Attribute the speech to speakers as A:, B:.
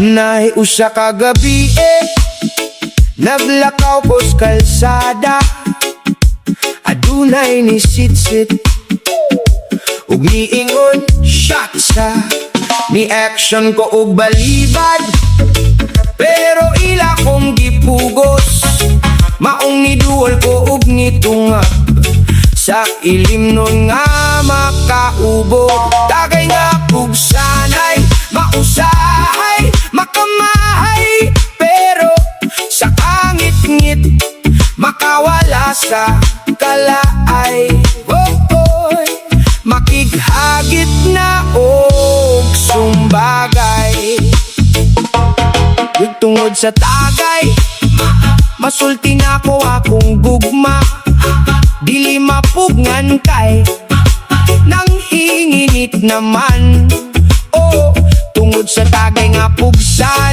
A: Nahi usa ka gabi naglakaw ko sa kalsada, adunay ni sit-sit ug niingon shot sa ni action ko og balibad, pero ila kong gipugos maong niduol ko og nitungab sa ilim nun nga makaubog. Tagay nga pugsanay mausahay makamahay, pero sa kangit-ngit makawala sa kalaay. Makighagit na og sumbagay, tungod sa tagay masulti na ko akong gugma, dili mapugnan kay nang hinginit naman. Tungod sa tagay nga pugsa